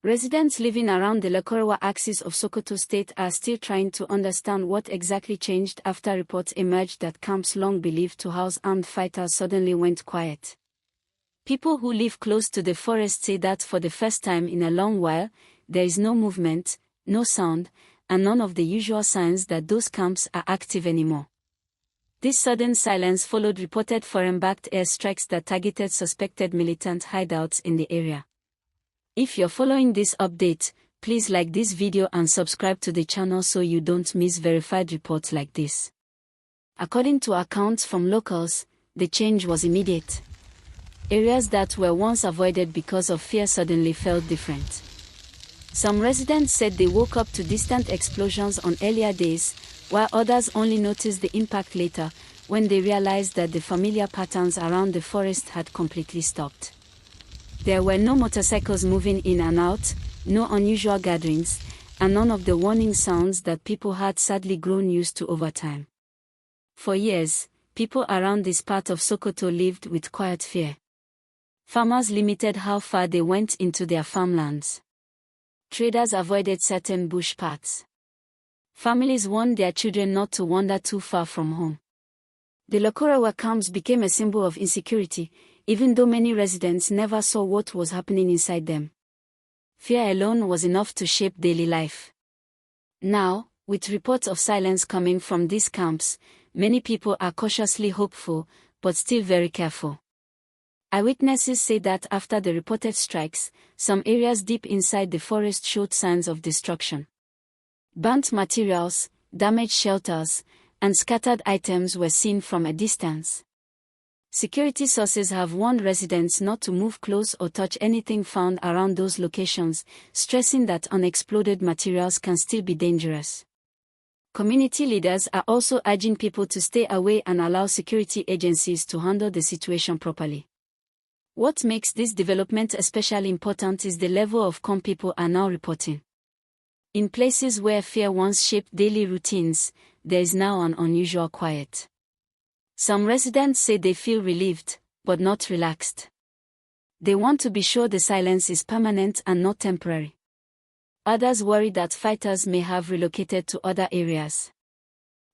Residents living around the Lakurawa axis of Sokoto state are still trying to understand what exactly changed after reports emerged that camps long believed to house armed fighters suddenly went quiet. People who live close to the forest say that for the first time in a long while, there is no movement, no sound, and none of the usual signs that those camps are active anymore. This sudden silence followed reported foreign-backed airstrikes that targeted suspected militant hideouts in the area. If you're following this update, please like this video and subscribe to the channel so you don't miss verified reports like this. According to accounts from locals, the change was immediate. Areas that were once avoided because of fear suddenly felt different. Some residents said they woke up to distant explosions on earlier days, while others only noticed the impact later, when they realized that the familiar patterns around the forest had completely stopped. There were no motorcycles moving in and out, no unusual gatherings, and none of the warning sounds that people had sadly grown used to over time. For years, people around this part of Sokoto lived with quiet fear. Farmers limited how far they went into their farmlands. Traders avoided certain bush paths. Families warned their children not to wander too far from home. The Lakurawa camps became a symbol of insecurity, even though many residents never saw what was happening inside them. Fear alone was enough to shape daily life. Now, with reports of silence coming from these camps, many people are cautiously hopeful, but still very careful. Eyewitnesses say that after the reported strikes, some areas deep inside the forest showed signs of destruction. Burnt materials, damaged shelters, and scattered items were seen from a distance. Security sources have warned residents not to move close or touch anything found around those locations, stressing that unexploded materials can still be dangerous. Community leaders are also urging people to stay away and allow security agencies to handle the situation properly. What makes this development especially important is the level of calm people are now reporting. In places where fear once shaped daily routines, there is now an unusual quiet. Some residents say they feel relieved, but not relaxed. They want to be sure the silence is permanent and not temporary. Others worry that fighters may have relocated to other areas.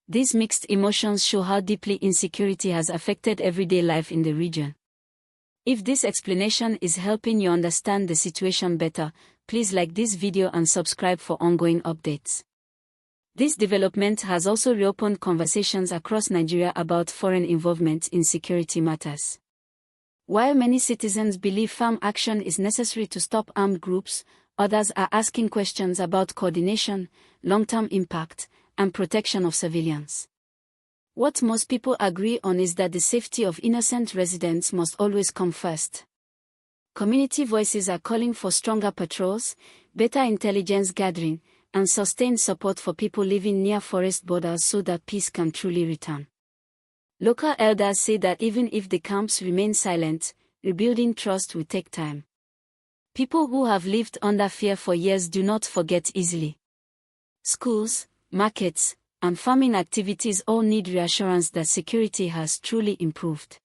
These mixed emotions show how deeply insecurity has affected everyday life in the region. If this explanation is helping you understand the situation better, please like this video and subscribe for ongoing updates. This development has also reopened conversations across Nigeria about foreign involvement in security matters. While many citizens believe firm action is necessary to stop armed groups, others are asking questions about coordination, long-term impact, and protection of civilians. What most people agree on is that the safety of innocent residents must always come first. Community voices are calling for stronger patrols, better intelligence gathering, and sustained support for people living near forest borders so that peace can truly return. Local elders say that even if the camps remain silent, rebuilding trust will take time. People who have lived under fear for years do not forget easily. Schools, markets, and farming activities all need reassurance that security has truly improved.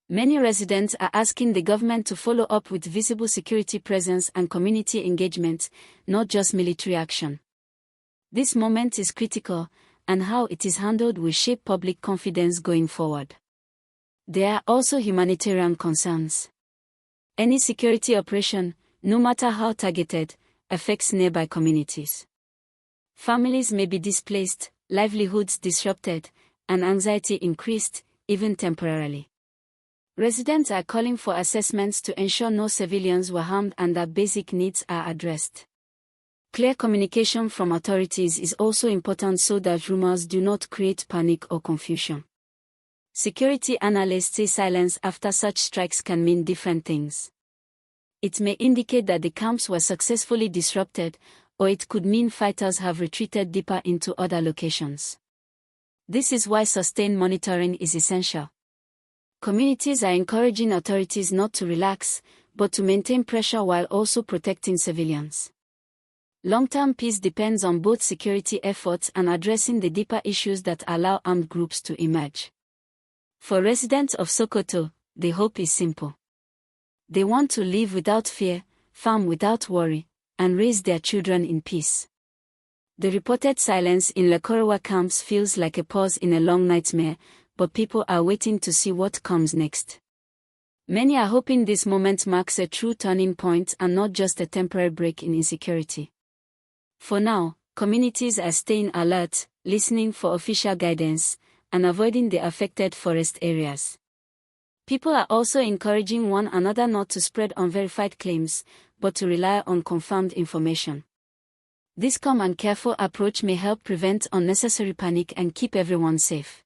Many residents are asking the government to follow up with visible security presence and community engagement, not just military action. This moment is critical, and how it is handled will shape public confidence going forward. There are also humanitarian concerns. Any security operation, no matter how targeted, affects nearby communities. Families may be displaced, livelihoods disrupted, and anxiety increased, even temporarily. Residents are calling for assessments to ensure no civilians were harmed and that basic needs are addressed. Clear communication from authorities is also important so that rumors do not create panic or confusion. Security analysts say silence after such strikes can mean different things. It may indicate that the camps were successfully disrupted, or it could mean fighters have retreated deeper into other locations. This is why sustained monitoring is essential. Communities are encouraging authorities not to relax, but to maintain pressure while also protecting civilians. Long-term peace depends on both security efforts and addressing the deeper issues that allow armed groups to emerge. For residents of Sokoto, the hope is simple. They want to live without fear, farm without worry, and raise their children in peace. The reported silence in Lakurawa camps feels like a pause in a long nightmare, but people are waiting to see what comes next. Many are hoping this moment marks a true turning point and not just a temporary break in insecurity. For now, communities are staying alert, listening for official guidance, and avoiding the affected forest areas. People are also encouraging one another not to spread unverified claims, but to rely on confirmed information. This calm and careful approach may help prevent unnecessary panic and keep everyone safe.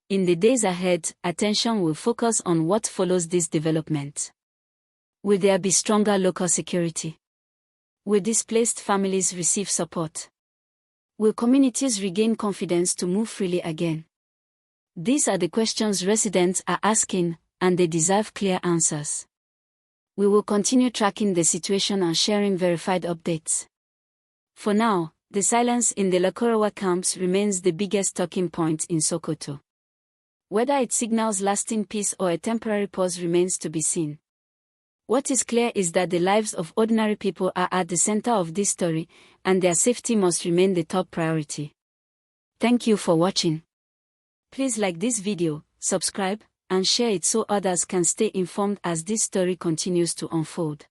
In the days ahead, attention will focus on what follows this development. Will there be stronger local security? Will displaced families receive support? Will communities regain confidence to move freely again? These are the questions residents are asking, and they deserve clear answers. We will continue tracking the situation and sharing verified updates. For now, the silence in the Lakurawa camps remains the biggest talking point in Sokoto. Whether it signals lasting peace or a temporary pause remains to be seen. What is clear is that the lives of ordinary people are at the center of this story, and their safety must remain the top priority. Thank you for watching. Please like this video, subscribe, and share it so others can stay informed as this story continues to unfold.